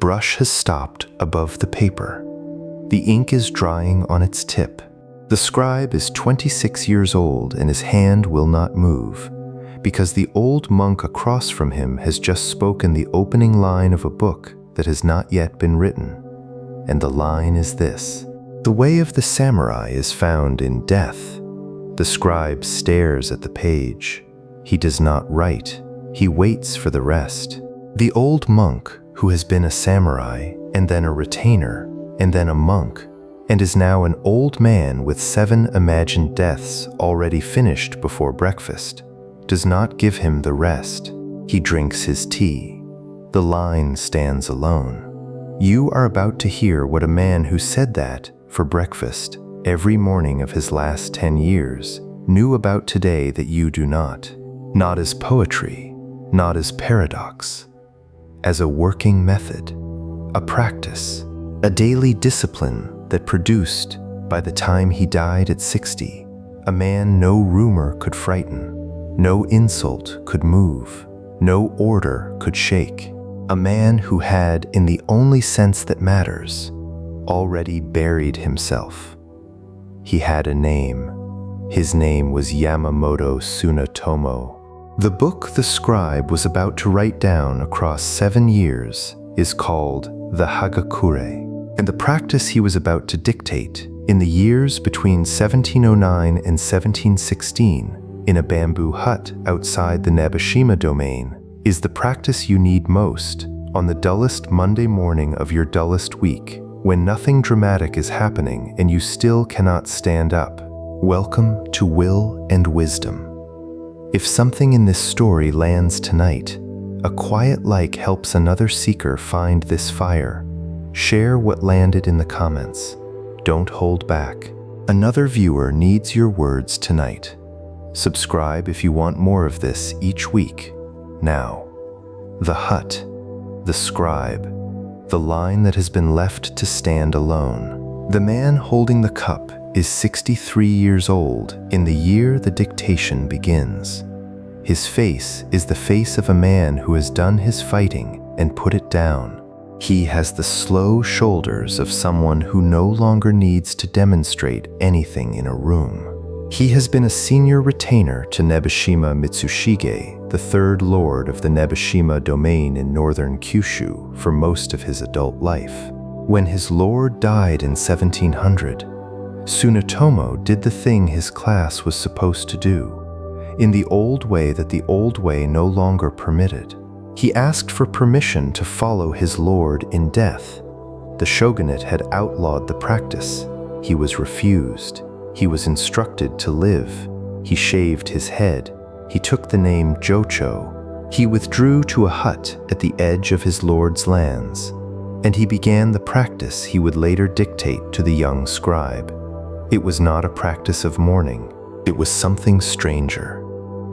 brush has stopped above the paper. The ink is drying on its tip. The scribe is 26 years old and his hand will not move, because the old monk across from him has just spoken the opening line of a book that has not yet been written. And the line is this: "The way of the samurai is found in death." The scribe stares at the page. He does not write. He waits for the rest. The old monk, who has been a samurai, and then a retainer, and then a monk, and is now an old man with 7 imagined deaths already finished before breakfast, does not give him the rest. He drinks his tea. The line stands alone. You are about to hear what a man who said that for breakfast every morning of his last 10 years knew about today that you do not. Not as poetry, not as paradox, as a working method, a practice, a daily discipline that produced, by the time he died at 60, a man no rumor could frighten, no insult could move, no order could shake, a man who had, in the only sense that matters, already buried himself. He had a name. His name was Yamamoto Tsunetomo. The book the scribe was about to write down across 7 years is called the Hagakure, and the practice he was about to dictate in the years between 1709 and 1716 in a bamboo hut outside the Nabeshima domain is the practice you need most on the dullest Monday morning of your dullest week, when nothing dramatic is happening and you still cannot stand up. Welcome to Will and Wisdom. If something in this story lands tonight, a quiet light helps another seeker find this fire. Share what landed in the comments. Don't hold back. Another viewer needs your words tonight. Subscribe if you want more of this each week. Now, the hut, the scribe, the line that has been left to stand alone. The man holding the cup is 63 years old in the year the dictation begins. His face is the face of a man who has done his fighting and put it down. He has the slow shoulders of someone who no longer needs to demonstrate anything in a room. He has been a senior retainer to Nabeshima Mitsushige, the third lord of the Nabeshima domain in northern Kyushu, for most of his adult life. When his lord died in 1700, Tsunetomo did the thing his class was supposed to do, in the old way that the old way no longer permitted. He asked for permission to follow his lord in death. The shogunate had outlawed the practice. He was refused. He was instructed to live. He shaved his head. He took the name Jocho. He withdrew to a hut at the edge of his lord's lands, and he began the practice he would later dictate to the young scribe. It was not a practice of mourning. It was something stranger.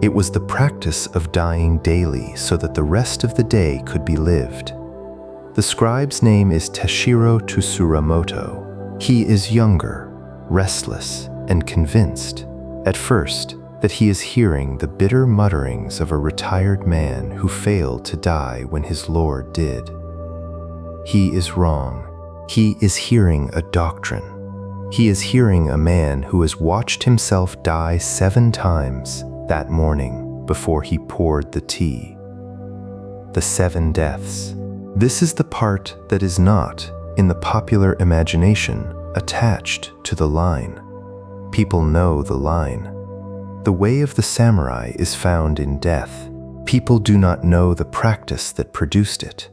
It was the practice of dying daily so that the rest of the day could be lived. The scribe's name is Tashiro Tsurumoto. He is younger, restless, and convinced, at first, that he is hearing the bitter mutterings of a retired man who failed to die when his lord did. He is wrong. He is hearing a doctrine. He is hearing a man who has watched himself die 7 times that morning before he poured the tea. The 7 deaths. This is the part that is not, in the popular imagination, attached to the line. People know the line. The way of the samurai is found in death. People do not know the practice that produced it.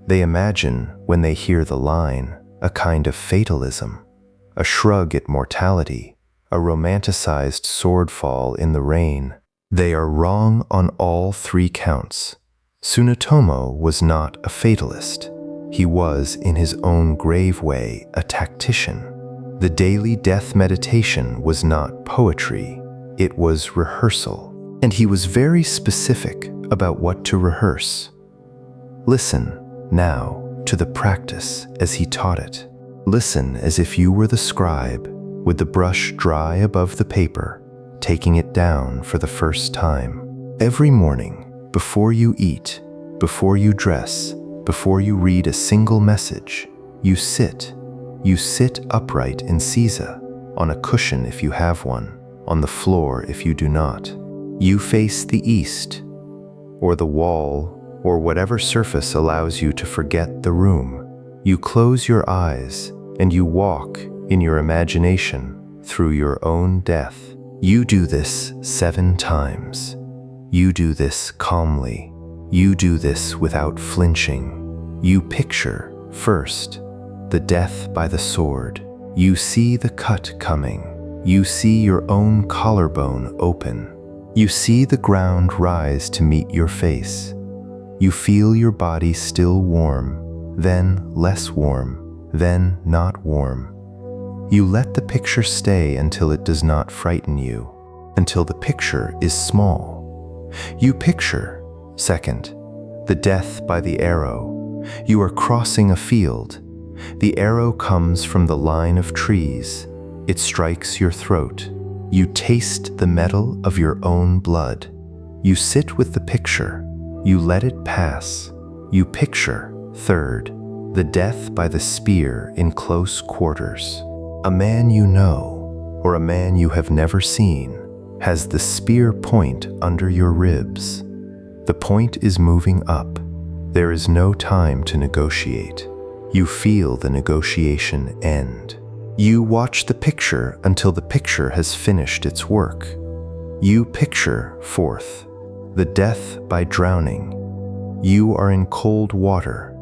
They imagine, when they hear the line, a kind of fatalism, a shrug at mortality, a romanticized swordfall in the rain. They are wrong on all 3 counts. Tsunetomo was not a fatalist. He was, in his own grave way, a tactician. The daily death meditation was not poetry, it was rehearsal. And he was very specific about what to rehearse. Listen, now, to the practice as he taught it. Listen as if you were the scribe, with the brush dry above the paper, taking it down for the first time. Every morning, before you eat, before you dress, before you read a single message, you sit. You sit upright in seiza, on a cushion if you have one, on the floor if you do not. You face the east, or the wall, or whatever surface allows you to forget the room. You close your eyes, and you walk in your imagination through your own death. You do this 7 times. You do this calmly. You do this without flinching. You picture, first, the death by the sword. You see the cut coming. You see your own collarbone open. You see the ground rise to meet your face. You feel your body still warm, then less warm, then not warm. You let the picture stay until it does not frighten you, until the picture is small. You picture, second, the death by the arrow. You are crossing a field. The arrow comes from the line of trees. It strikes your throat. You taste the metal of your own blood. You sit with the picture. You let it pass. You picture, third, the death by the spear in close quarters. A man you know, or a man you have never seen, has the spear point under your ribs. The point is moving up. There is no time to negotiate. You feel the negotiation end. You watch the picture until the picture has finished its work. You picture, fourth, the death by drowning. You are in cold water.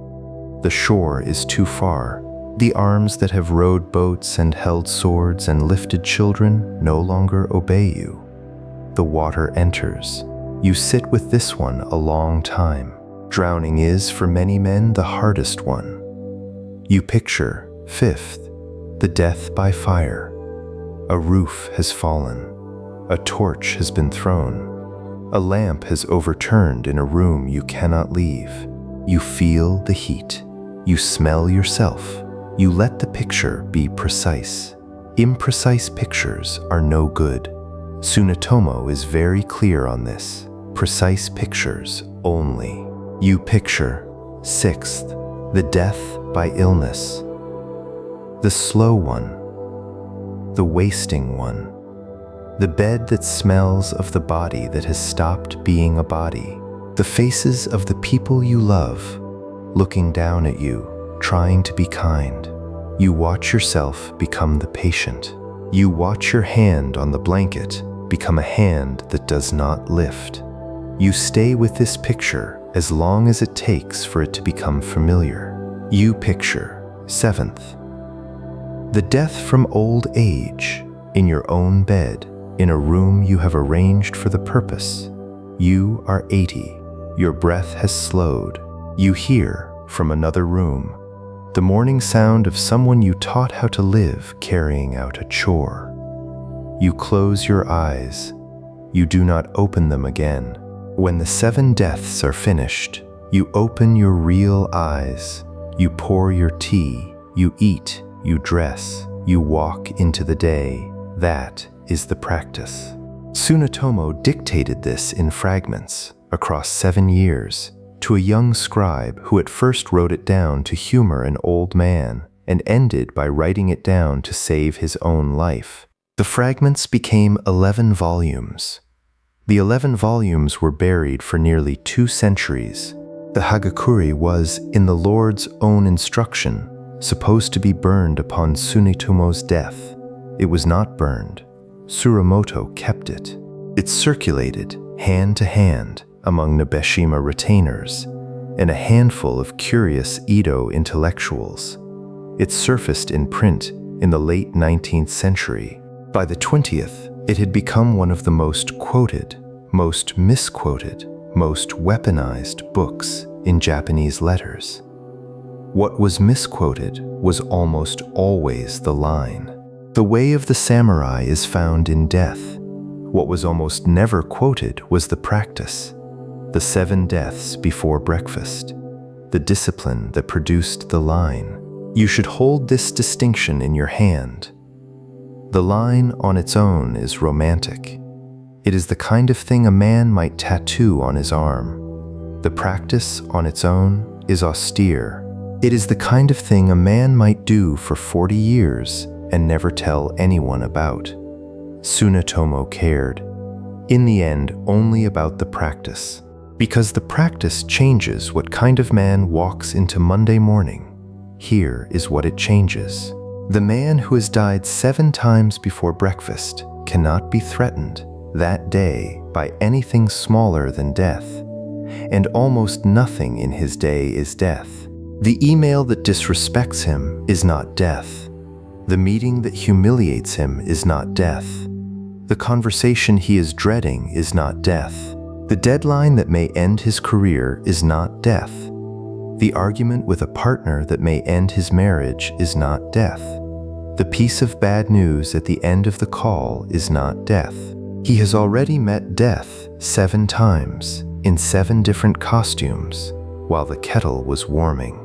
The shore is too far. The arms that have rowed boats and held swords and lifted children no longer obey you. The water enters. You sit with this one a long time. Drowning is, for many men, the hardest one. You picture, fifth, the death by fire. A roof has fallen. A torch has been thrown. A lamp has overturned in a room you cannot leave. You feel the heat. You smell yourself. You let the picture be precise. Imprecise pictures are no good. Tsunetomo is very clear on this. Precise pictures only. You picture, sixth, the death by illness. The slow one. The wasting one. The bed that smells of the body that has stopped being a body. The faces of the people you love, looking down at you, trying to be kind. You watch yourself become the patient. You watch your hand on the blanket become a hand that does not lift. You stay with this picture as long as it takes for it to become familiar. You picture, seventh, the death from old age in your own bed, in a room you have arranged for the purpose. You are 80. Your breath has slowed. You hear, from another room, the morning sound of someone you taught how to live carrying out a chore. You close your eyes. You do not open them again. When the 7 deaths are finished, you open your real eyes. You pour your tea. You eat. You dress. You walk into the day. That is the practice. Tsunetomo dictated this in fragments across 7 years to a young scribe who at first wrote it down to humor an old man and ended by writing it down to save his own life. The fragments became 11 volumes. The 11 volumes were buried for nearly 2 centuries. The Hagakure was, in the Lord's own instruction, supposed to be burned upon Tsunetomo's death. It was not burned. Tsurumoto kept it. It circulated, hand to hand, among Nabeshima retainers and a handful of curious Edo intellectuals. It surfaced in print in the late 19th century. By the 20th, it had become one of the most quoted, most misquoted, most weaponized books in Japanese letters. What was misquoted was almost always the line. The way of the samurai is found in death. What was almost never quoted was the practice, the 7 deaths before breakfast, the discipline that produced the line. You should hold this distinction in your hand. The line on its own is romantic. It is the kind of thing a man might tattoo on his arm. The practice on its own is austere. It is the kind of thing a man might do for 40 years and never tell anyone about. Tsunetomo cared, in the end, only about the practice, because the practice changes what kind of man walks into Monday morning. Here is what it changes. The man who has died 7 times before breakfast cannot be threatened that day by anything smaller than death, and almost nothing in his day is death. The email that disrespects him is not death. The meeting that humiliates him is not death. The conversation he is dreading is not death. The deadline that may end his career is not death. The argument with a partner that may end his marriage is not death. The piece of bad news at the end of the call is not death. He has already met death 7 times in 7 different costumes while the kettle was warming.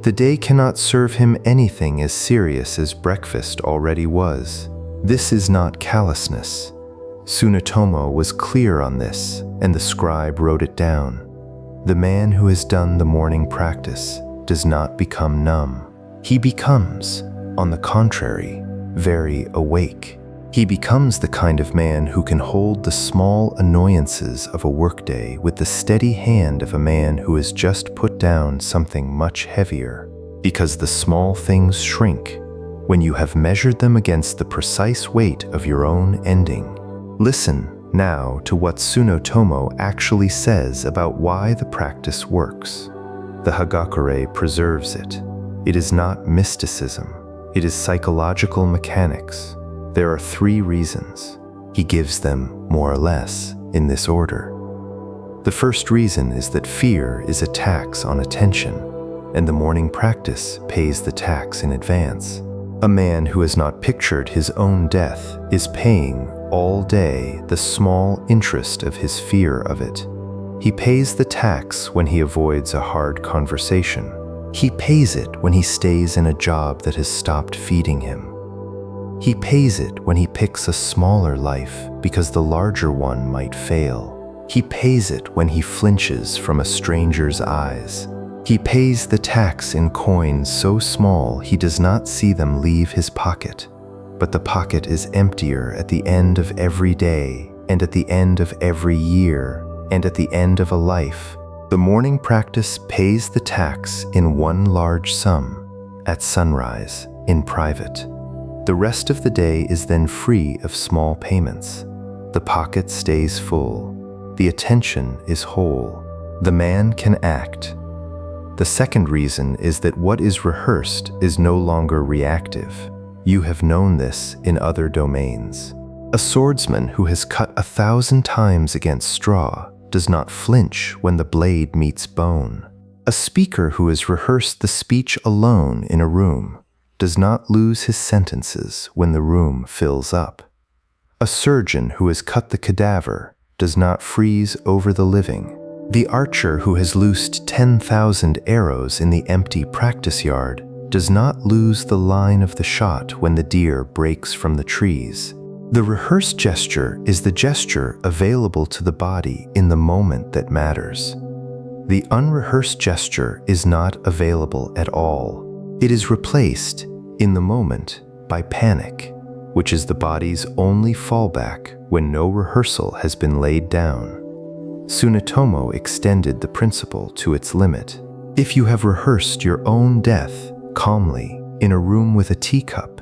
The day cannot serve him anything as serious as breakfast already was. This is not callousness. Tsunetomo was clear on this, and the scribe wrote it down. The man who has done the morning practice does not become numb. He becomes, on the contrary, very awake. He becomes the kind of man who can hold the small annoyances of a workday with the steady hand of a man who has just put down something much heavier, because the small things shrink when you have measured them against the precise weight of your own ending. Listen now to what Tsunetomo actually says about why the practice works. The Hagakure preserves it. It is not mysticism. It is psychological mechanics. There are 3 reasons. He gives them, more or less, in this order. The first reason is that fear is a tax on attention, and the morning practice pays the tax in advance. A man who has not pictured his own death is paying all day the small interest of his fear of it. He pays the tax when he avoids a hard conversation. He pays it when he stays in a job that has stopped feeding him. He pays it when he picks a smaller life because the larger one might fail. He pays it when he flinches from a stranger's eyes. He pays the tax in coins so small he does not see them leave his pocket. But the pocket is emptier at the end of every day, and at the end of every year, and at the end of a life. The morning practice pays the tax in one large sum, at sunrise, in private. The rest of the day is then free of small payments. The pocket stays full. The attention is whole. The man can act. The second reason is that what is rehearsed is no longer reactive. You have known this in other domains. A swordsman who has cut 1,000 times against straw does not flinch when the blade meets bone. A speaker who has rehearsed the speech alone in a room does not lose his sentences when the room fills up. A surgeon who has cut the cadaver does not freeze over the living. The archer who has loosed 10,000 arrows in the empty practice yard does not lose the line of the shot when the deer breaks from the trees. The rehearsed gesture is the gesture available to the body in the moment that matters. The unrehearsed gesture is not available at all. It is replaced, in the moment, by panic, which is the body's only fallback when no rehearsal has been laid down. Tsunetomo extended the principle to its limit. If you have rehearsed your own death calmly in a room with a teacup,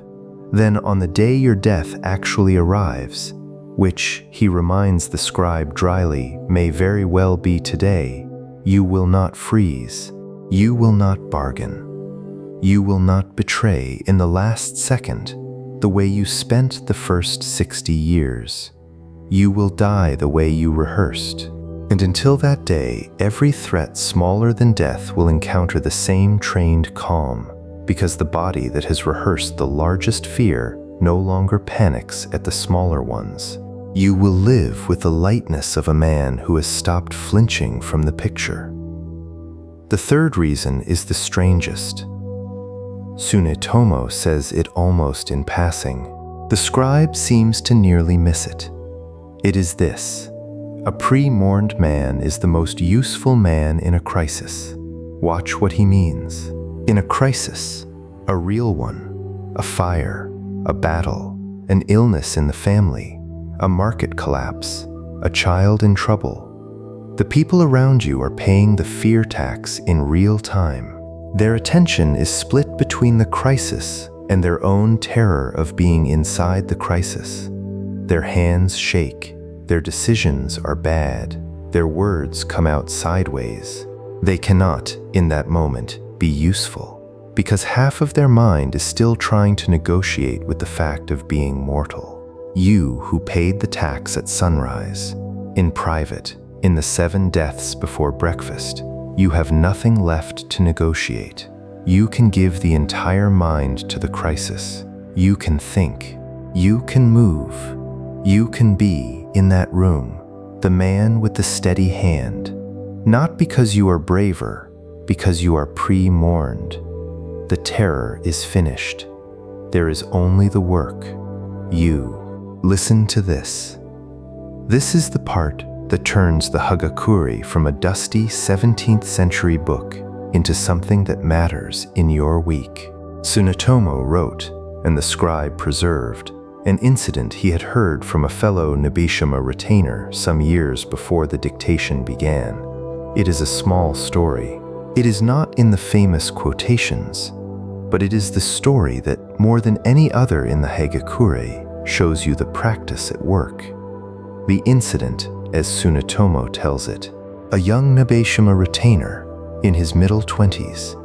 then on the day your death actually arrives, which, he reminds the scribe dryly, may very well be today, you will not freeze. You will not bargain. You will not betray in the last second the way you spent the first 60 years. You will die the way you rehearsed. And until that day, every threat smaller than death will encounter the same trained calm, because the body that has rehearsed the largest fear no longer panics at the smaller ones. You will live with the lightness of a man who has stopped flinching from the picture. The third reason is the strangest. Tsunetomo says it almost in passing. The scribe seems to nearly miss it. It is this: a pre-mourned man is the most useful man in a crisis. Watch what he means. In a crisis, a real one, a fire, a battle, an illness in the family, a market collapse, a child in trouble, the people around you are paying the fear tax in real time. Their attention is split between the crisis and their own terror of being inside the crisis. Their hands shake, their decisions are bad, their words come out sideways. They cannot, in that moment, be useful, because half of their mind is still trying to negotiate with the fact of being mortal. You who paid the tax at sunrise, in private, in the 7 deaths before breakfast, you have nothing left to negotiate. You can give the entire mind to the crisis. You can think. You can move. You can be, in that room, the man with the steady hand. Not because you are braver, because you are pre-mourned. The terror is finished. There is only the work. You. Listen to this. This is the part that turns the Hagakure from a dusty 17th century book into something that matters in your week. Tsunetomo wrote, and the scribe preserved, an incident he had heard from a fellow Nabeshima retainer some years before the dictation began. It is a small story. It is not in the famous quotations, but it is the story that, more than any other in the Hagakure, shows you the practice at work. The incident, as Tsunetomo tells it, a young Nabeshima retainer, in his middle 20s,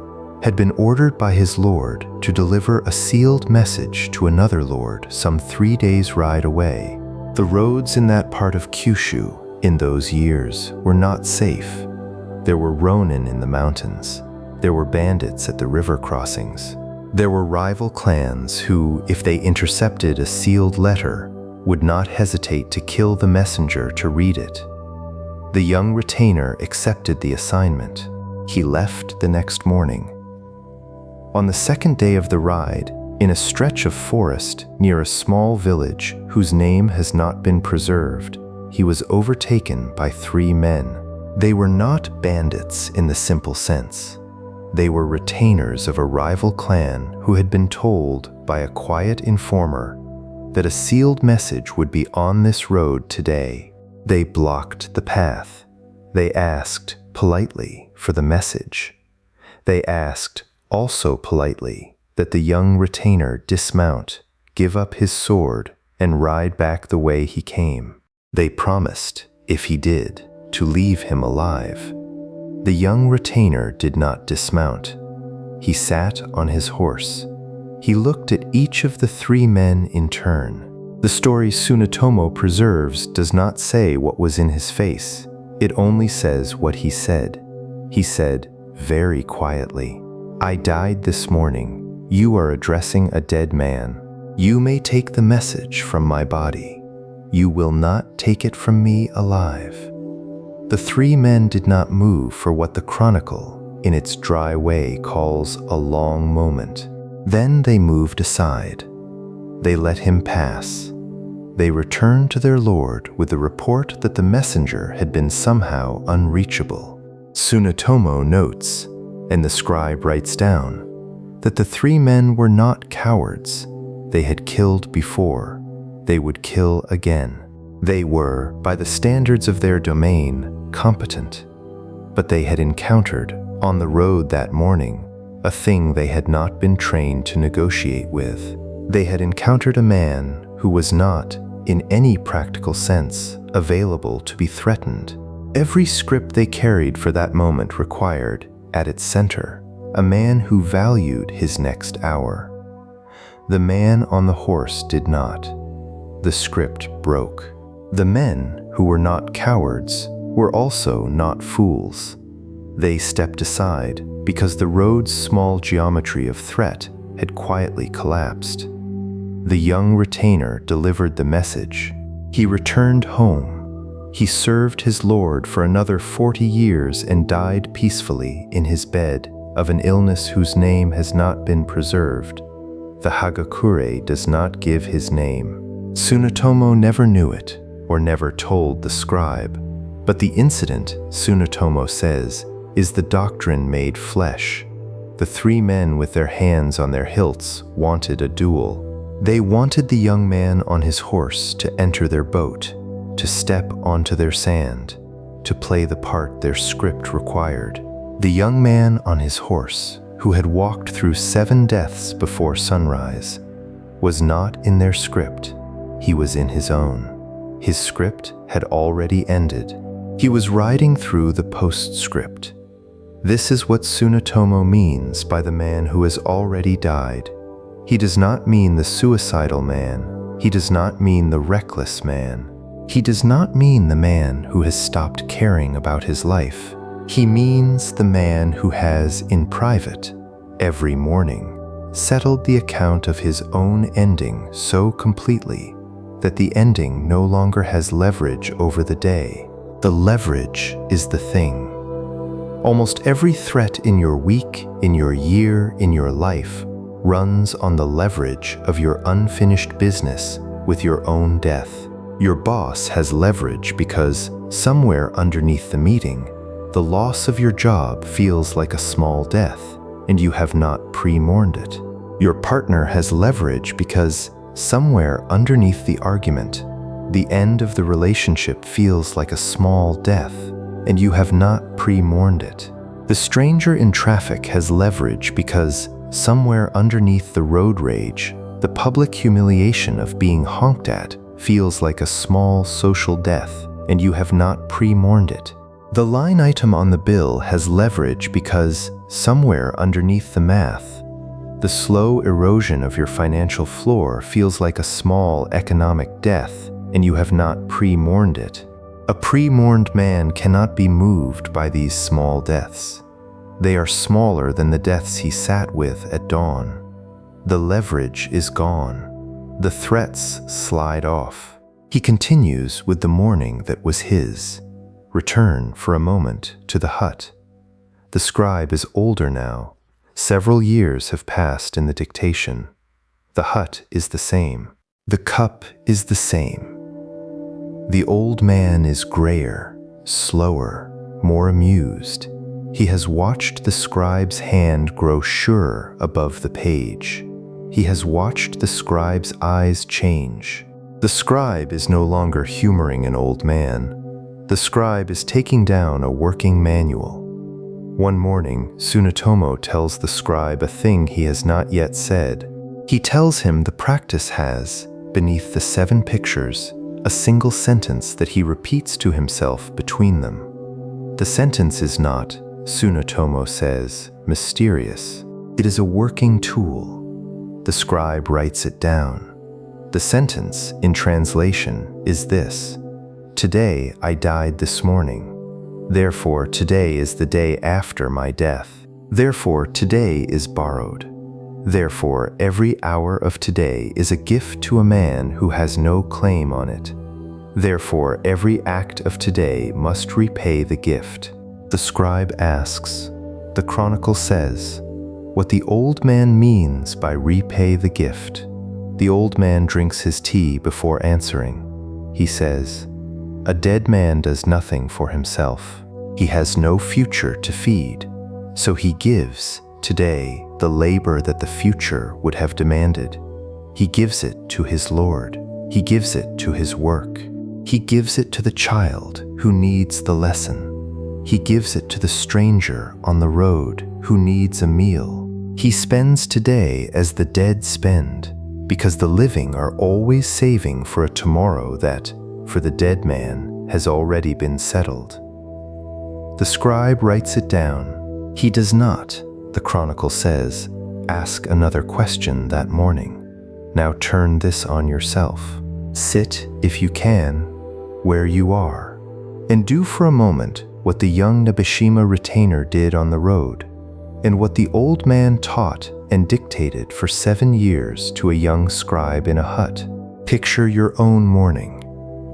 had been ordered by his lord to deliver a sealed message to another lord some 3 days' ride away. The roads in that part of Kyushu, in those years, were not safe. There were ronin in the mountains. There were bandits at the river crossings. There were rival clans who, if they intercepted a sealed letter, would not hesitate to kill the messenger to read it. The young retainer accepted the assignment. He left the next morning. On the 2nd day of the ride, in a stretch of forest near a small village whose name has not been preserved, he was overtaken by 3 men. They were not bandits in the simple sense. They were retainers of a rival clan who had been told by a quiet informer that a sealed message would be on this road today. They blocked the path. They asked politely for the message. They asked also politely that the young retainer dismount, give up his sword, and ride back the way he came. They promised, if he did, to leave him alive. The young retainer did not dismount. He sat on his horse. He looked at each of the 3 men in turn. The story Tsunetomo preserves does not say what was in his face. It only says what he said. He said, very quietly, "I died this morning. You are addressing a dead man. You may take the message from my body. You will not take it from me alive." The 3 men did not move for what the chronicle, in its dry way, calls a long moment. Then they moved aside. They let him pass. They returned to their lord with the report that the messenger had been somehow unreachable. Tsunetomo notes, and the scribe writes down, that the 3 men were not cowards. They had killed before. They would kill again. They were, by the standards of their domain, competent. But they had encountered, on the road that morning, a thing they had not been trained to negotiate with. They had encountered a man who was not, in any practical sense, available to be threatened. Every script they carried for that moment required, at its center, a man who valued his next hour. The man on the horse did not. The script broke. The men, who were not cowards, were also not fools. They stepped aside because the road's small geometry of threat had quietly collapsed. The young retainer delivered the message. He returned home. He served his lord for another 40 years and died peacefully in his bed of an illness whose name has not been preserved. The Hagakure does not give his name. Tsunetomo never knew it, or never told the scribe. But the incident, Tsunetomo says, is the doctrine made flesh. The three men with their hands on their hilts wanted a duel. They wanted the young man on his horse to enter their boat, to step onto their sand, to play the part their script required. The young man on his horse, who had walked through 7 deaths before sunrise, was not in their script. He was in his own. His script had already ended. He was riding through the postscript. This is what Tsunetomo means by the man who has already died. He does not mean the suicidal man. He does not mean the reckless man. He does not mean the man who has stopped caring about his life. He means the man who has, in private, every morning, settled the account of his own ending so completely that the ending no longer has leverage over the day. The leverage is the thing. Almost every threat in your week, in your year, in your life runs on the leverage of your unfinished business with your own death. Your boss has leverage because somewhere underneath the meeting, the loss of your job feels like a small death and you have not pre-mourned it. Your partner has leverage because somewhere underneath the argument, the end of the relationship feels like a small death and you have not pre-mourned it. The stranger in traffic has leverage because somewhere underneath the road rage, the public humiliation of being honked at feels like a small social death and you have not pre-mourned it. The line item on the bill has leverage because somewhere underneath the math, the slow erosion of your financial floor feels like a small economic death and you have not pre-mourned it. A pre-mourned man cannot be moved by these small deaths. They are smaller than the deaths he sat with at dawn. The leverage is gone. The threats slide off. He continues with the morning that was his. Return for a moment to the hut. The scribe is older now. Several years have passed in the dictation. The hut is the same. The cup is the same. The old man is grayer, slower, more amused. He has watched the scribe's hand grow surer above the page. He has watched the scribe's eyes change. The scribe is no longer humoring an old man. The scribe is taking down a working manual. One morning, Tsunetomo tells the scribe a thing he has not yet said. He tells him the practice has, beneath the 7 pictures, a single sentence that he repeats to himself between them. The sentence is not, Tsunetomo says, mysterious. It is a working tool. The scribe writes it down. The sentence, in translation, is this: Today I died this morning. Therefore today is the day after my death. Therefore today is borrowed. Therefore every hour of today is a gift to a man who has no claim on it. Therefore every act of today must repay the gift. The scribe asks. The chronicle says, what the old man means by repay the gift. The old man drinks his tea before answering. He says, a dead man does nothing for himself. He has no future to feed. So he gives, today, the labor that the future would have demanded. He gives it to his Lord. He gives it to his work. He gives it to the child who needs the lesson. He gives it to the stranger on the road who needs a meal. He spends today as the dead spend, because the living are always saving for a tomorrow that, for the dead man, has already been settled. The scribe writes it down. He does not, the chronicle says, ask another question that morning. Now turn this on yourself. Sit, if you can, where you are, and do for a moment what the young Nabeshima retainer did on the road, and what the old man taught and dictated for 7 years to a young scribe in a hut. Picture your own morning,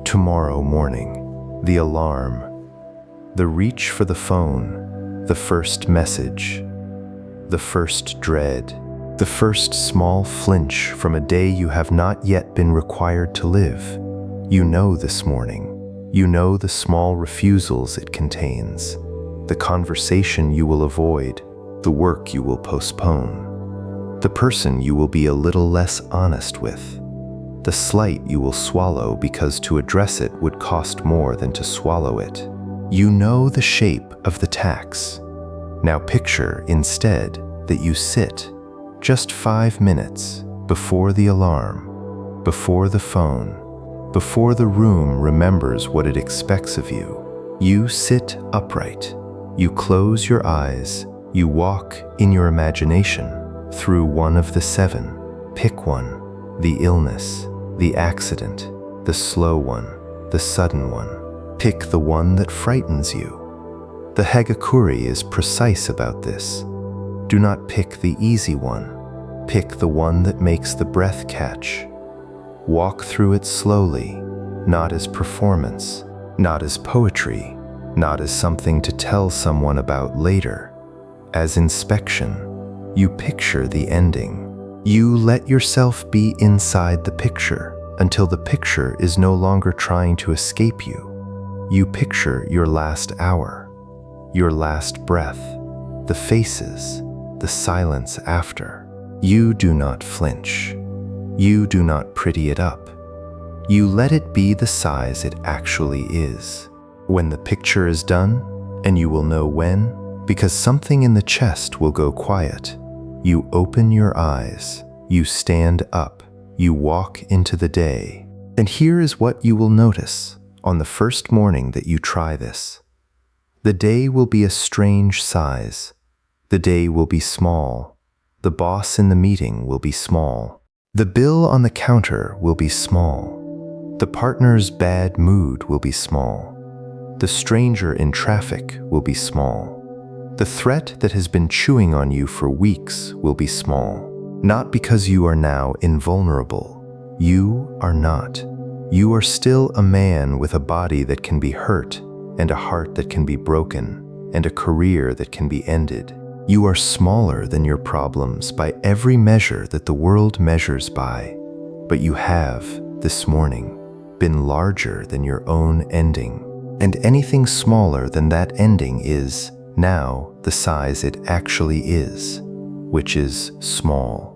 tomorrow morning, the alarm, the reach for the phone, the first message, the first dread, the first small flinch from a day you have not yet been required to live. You know this morning. You know the small refusals it contains, the the conversation you will avoid, the work you will postpone, the person you will be a little less honest with, the slight you will swallow because to address it would cost more than to swallow it. You know the shape of the tax. Now picture instead that you sit just 5 minutes before the alarm, before the phone, before the room remembers what it expects of you. You sit upright. You close your eyes. You walk in your imagination through one of the 7. Pick one: the illness, the accident, the slow one, the sudden one. Pick the one that frightens you. The Hagakure is precise about this. Do not pick the easy one. Pick the one that makes the breath catch. Walk through it slowly, not as performance, not as poetry, not as something to tell someone about later. As inspection, you picture the ending. You let yourself be inside the picture until the picture is no longer trying to escape you. You picture your last hour, your last breath, the faces, the silence after. You do not flinch. You do not pretty it up. You let it be the size it actually is. When the picture is done, and you will know when, because something in the chest will go quiet, you open your eyes, you stand up, you walk into the day. And here is what you will notice on the first morning that you try this. The day will be a strange size. The day will be small. The boss in the meeting will be small. The bill on the counter will be small. The partner's bad mood will be small. The stranger in traffic will be small. The threat that has been chewing on you for weeks will be small. Not because you are now invulnerable. You are not. You are still a man with a body that can be hurt, and a heart that can be broken, and a career that can be ended. You are smaller than your problems by every measure that the world measures by, but you have, this morning, been larger than your own ending. And anything smaller than that ending is, now, the size it actually is, which is small.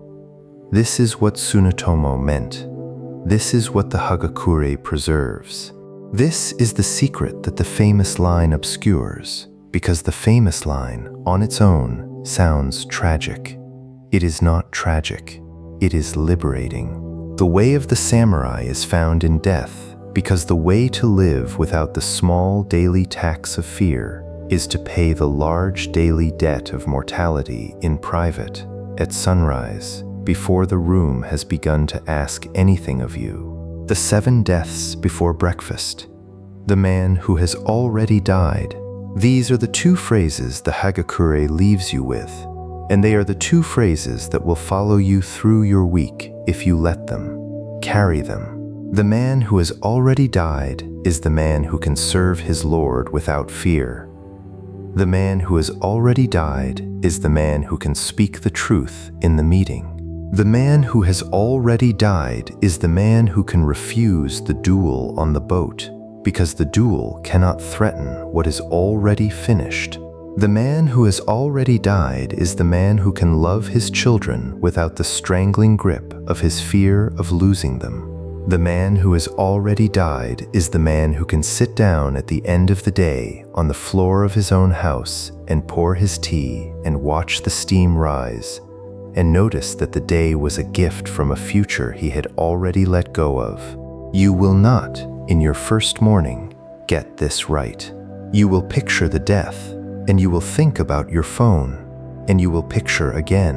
This is what Tsunetomo meant. This is what the Hagakure preserves. This is the secret that the famous line obscures, because the famous line, on its own, sounds tragic. It is not tragic. It is liberating. The way of the samurai is found in death, because the way to live without the small daily tax of fear is to pay the large daily debt of mortality in private, at sunrise, before the room has begun to ask anything of you. The 7 deaths before breakfast. The man who has already died. These are the 2 phrases the Hagakure leaves you with, and they are the 2 phrases that will follow you through your week if you let them. Carry them. The man who has already died is the man who can serve his Lord without fear. The man who has already died is the man who can speak the truth in the meeting. The man who has already died is the man who can refuse the duel on the boat, because the duel cannot threaten what is already finished. The man who has already died is the man who can love his children without the strangling grip of his fear of losing them. The man who has already died is the man who can sit down at the end of the day on the floor of his own house and pour his tea and watch the steam rise and notice that the day was a gift from a future he had already let go of. You will not, in your first morning, get this right. You will picture the death, and you will think about your phone, and you will picture again,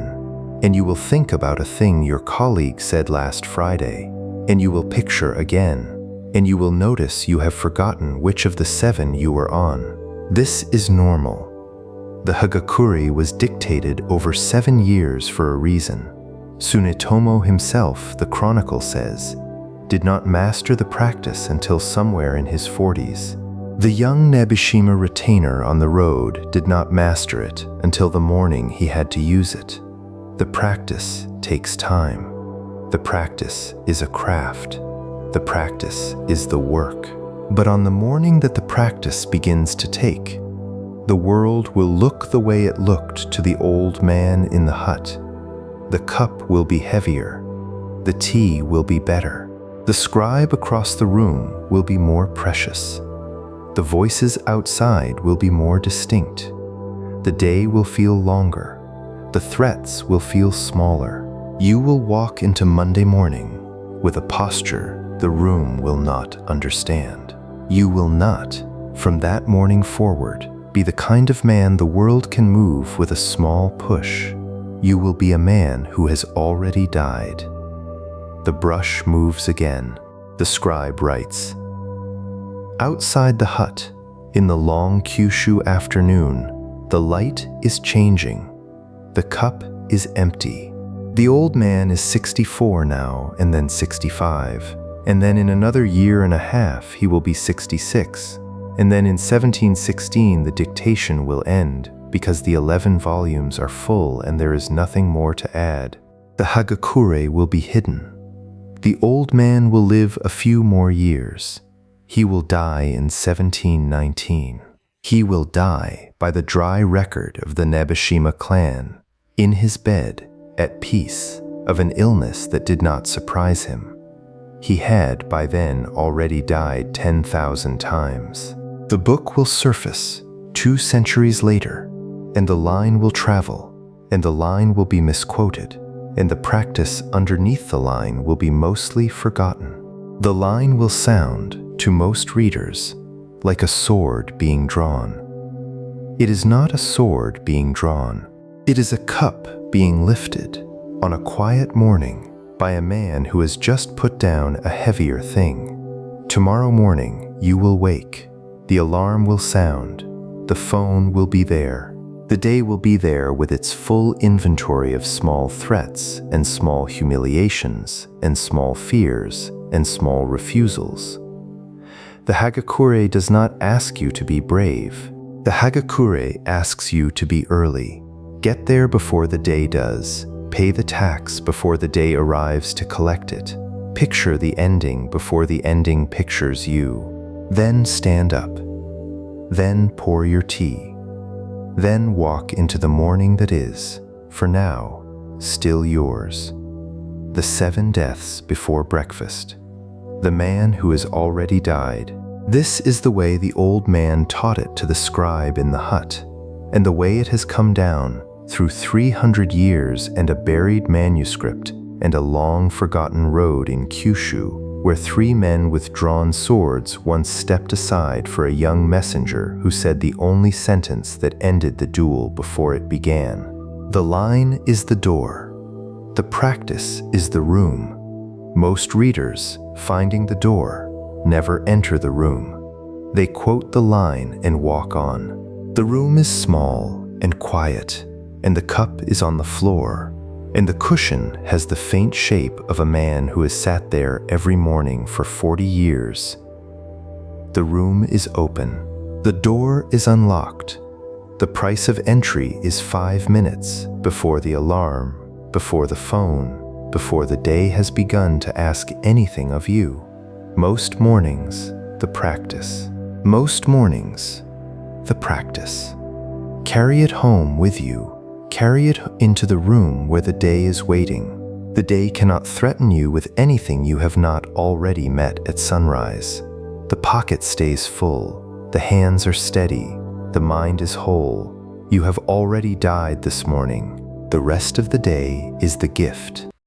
and you will think about a thing your colleague said last Friday, and you will picture again, and you will notice you have forgotten which of the 7 you were on. This is normal. The Hagakure was dictated over 7 years for a reason. Tsunetomo himself, the chronicle says, did not master the practice until somewhere in his 40s. The young Nabishima retainer on the road did not master it until the morning he had to use it. The practice takes time. The practice is a craft. The practice is the work. But on the morning that the practice begins to take, The world will look the way it looked to the old man in the hut. The cup will be heavier. The tea will be better. The scribe across the room will be more precious. The voices outside will be more distinct. The day will feel longer. The threats will feel smaller. You will walk into Monday morning with a posture the room will not understand. You will not, from that morning forward, be the kind of man the world can move with a small push. You will be a man who has already died. The brush moves again. The scribe writes. Outside the hut, in the long Kyushu afternoon, the light is changing. The cup is empty. The old man is 64 now, and then 65, and then in another year and a half he will be 66, and then in 1716 the dictation will end because the 11 volumes are full and there is nothing more to add. The Hagakure will be hidden. The old man will live a few more years. He will die in 1719. He will die by the dry record of the Nabeshima clan, in his bed, at peace, of an illness that did not surprise him. He had by then already died 10,000 times. The book will surface 2 centuries later, and the line will travel, and the line will be misquoted, and the practice underneath the line will be mostly forgotten. The line will sound, to most readers, like a sword being drawn. It is not a sword being drawn. It is a cup being lifted on a quiet morning by a man who has just put down a heavier thing. Tomorrow morning you will wake. The alarm will sound. The phone will be there. The day will be there with its full inventory of small threats and small humiliations and small fears and small refusals. The Hagakure does not ask you to be brave. The Hagakure asks you to be early. Get there before the day does. Pay the tax before the day arrives to collect it. Picture the ending before the ending pictures you. Then stand up. Then pour your tea. Then walk into the morning that is, for now, still yours. The 7 deaths before breakfast. The man who has already died. This is the way the old man taught it to the scribe in the hut, and the way it has come down through 300 years and a buried manuscript and a long forgotten road in Kyushu, where 3 men with drawn swords once stepped aside for a young messenger who said the only sentence that ended the duel before it began. The line is the door. The practice is the room. Most readers, finding the door, never enter the room. They quote the line and walk on. The room is small and quiet, and the cup is on the floor, and the cushion has the faint shape of a man who has sat there every morning for 40 years. The room is open. The door is unlocked. The price of entry is 5 minutes before the alarm, before the phone, before the day has begun to ask anything of you. Most mornings, the practice. Most mornings, the practice. Carry it home with you. Carry it into the room where the day is waiting. The day cannot threaten you with anything you have not already met at sunrise. The pocket stays full. The hands are steady. The mind is whole. You have already died this morning. The rest of the day is the gift.